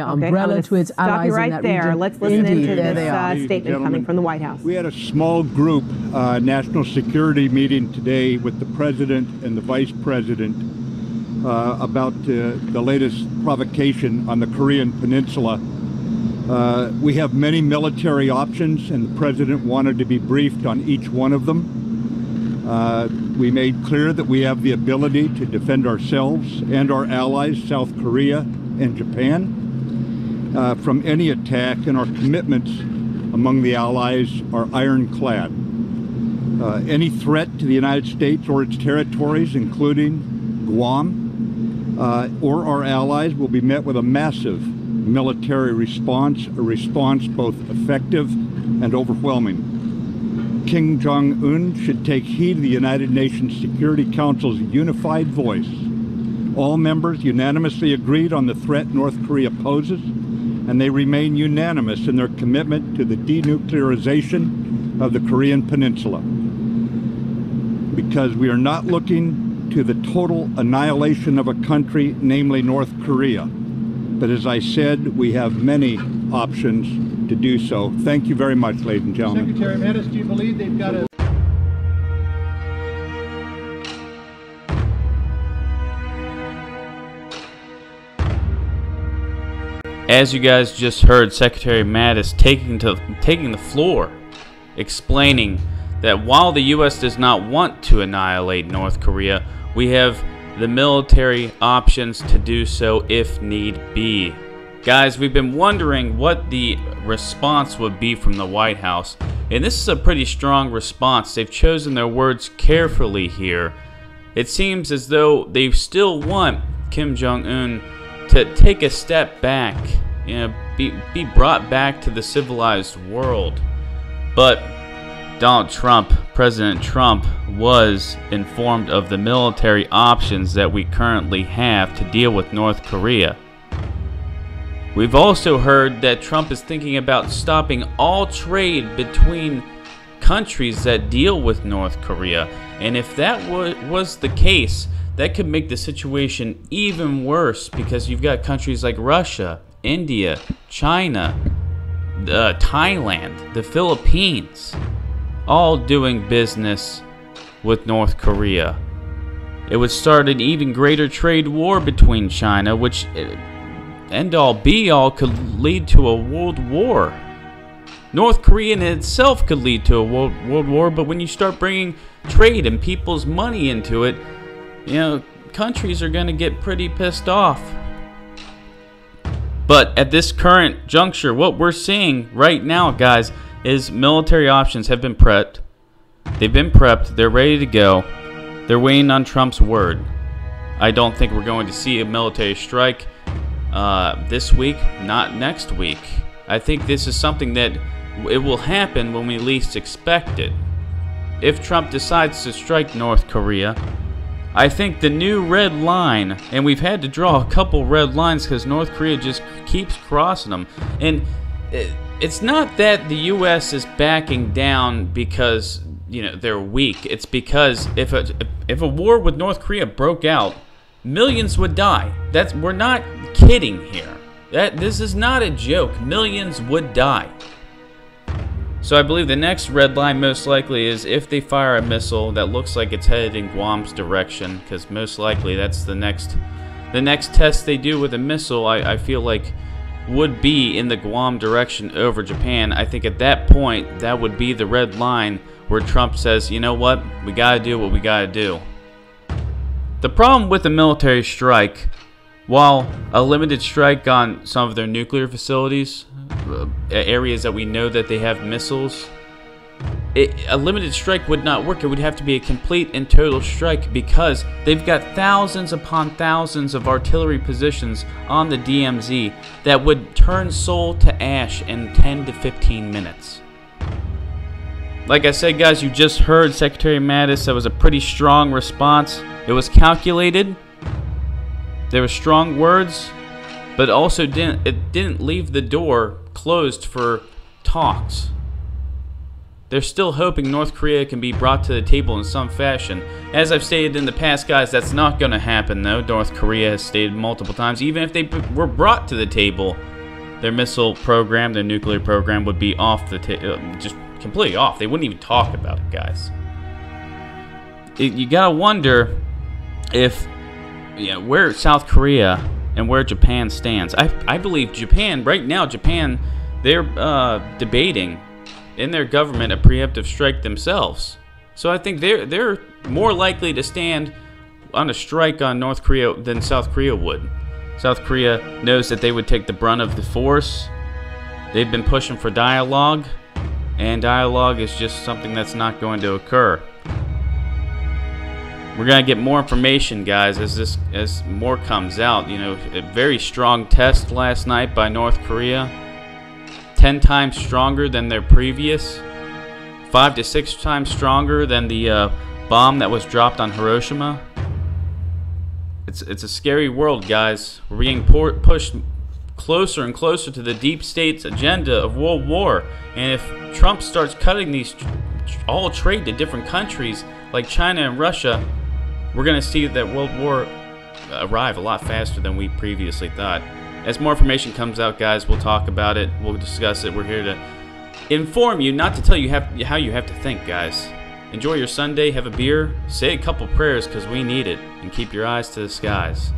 umbrella to its allies stop you right in that there. region. Let's listen Indeed, into there this they are. statement coming from the White House. We had a small group national security meeting today with the President and the Vice President about the latest provocation on the Korean Peninsula. We have many military options, and the President wanted to be briefed on each one of them. We made clear that we have the ability to defend ourselves and our allies, South Korea and Japan, from any attack, and our commitments among the allies are ironclad. Any threat to the United States or its territories, including Guam, or our allies, will be met with a massive military response, a response both effective and overwhelming. Kim Jong-un should take heed of the United Nations Security Council's unified voice. All members unanimously agreed on the threat North Korea poses, and they remain unanimous in their commitment to the denuclearization of the Korean Peninsula. Because we are not looking to the total annihilation of a country, namely North Korea. But as I said, we have many options to do so. Thank you very much, ladies and gentlemen. Secretary Mattis, do you believe they've got a... As you guys just heard, Secretary Mattis taking the floor, explaining that while the U.S. does not want to annihilate North Korea, we have the military options to do so if need be. Guys, we've been wondering what the response would be from the White House, and this is a pretty strong response. They've chosen their words carefully here. It seems as though they still want Kim Jong-un to take a step back, be brought back to the civilized world. But President Trump was informed of the military options that we currently have to deal with North Korea. We've also heard that Trump is thinking about stopping all trade between countries that deal with North Korea. And if that was the case, that could make the situation even worse, because you've got countries like Russia, India, China, Thailand, the Philippines, all doing business with North Korea. It would start an even greater trade war between China, which end-all be-all could lead to a world war. North Korea in itself could lead to a world war, but when you start bringing trade and people's money into it, countries are going to get pretty pissed off. But at this current juncture, what we're seeing right now, guys, is military options have been prepped. They've been prepped. They're ready to go. They're waiting on Trump's word. I don't think we're going to see a military strike this week, not next week. I think this is something that it will happen when we least expect it. If Trump decides to strike North Korea, I think the new red line, and we've had to draw a couple red lines because North Korea just keeps crossing them. And it's not that the U.S. is backing down because they're weak. It's because if a war with North Korea broke out, millions would die. We're not kidding here. This is not a joke. Millions would die. So I believe the next red line most likely is if they fire a missile that looks like it's headed in Guam's direction, because most likely that's the next test they do with a missile. I feel like would be in the Guam direction over Japan. I think at that point that would be the red line where Trump says, you know what, we gotta do what we gotta do. The problem with a military strike, while a limited strike on some of their nuclear facilities, areas that we know that they have missiles, a limited strike would not work. It would have to be a complete and total strike, because they've got thousands upon thousands of artillery positions on the DMZ that would turn Seoul to ash in 10 to 15 minutes. Like I said, guys, you just heard Secretary Mattis. That was a pretty strong response. It was calculated. There were strong words, but also didn't leave the door closed for talks. they're still hoping North Korea can be brought to the table in some fashion. As I've stated in the past, guys, that's not going to happen, though. North Korea has stated multiple times, even if they were brought to the table, their missile program, their nuclear program would be off the table, just completely off. They wouldn't even talk about it, guys. You gotta wonder if, where South Korea and where Japan stands. I believe Japan, right now, they're debating in their government a preemptive strike themselves. So I think they're more likely to stand on a strike on North Korea than South Korea would. South Korea knows that they would take the brunt of the force. They've been pushing for dialogue, and dialogue is just something that's not going to occur. We're gonna get more information, guys, as more comes out. You know, a very strong test last night by North Korea. 10 times stronger than their previous. 5 to 6 times stronger than the bomb that was dropped on Hiroshima. It's a scary world, guys. We're being pushed closer and closer to the deep state's agenda of world war. And if Trump starts cutting all trade to different countries like China and Russia, we're going to see that world war arrive a lot faster than we previously thought. As more information comes out, guys, we'll talk about it. We'll discuss it. We're here to inform you, not to tell you how you have to think, guys. Enjoy your Sunday. Have a beer. Say a couple prayers because we need it. And keep your eyes to the skies.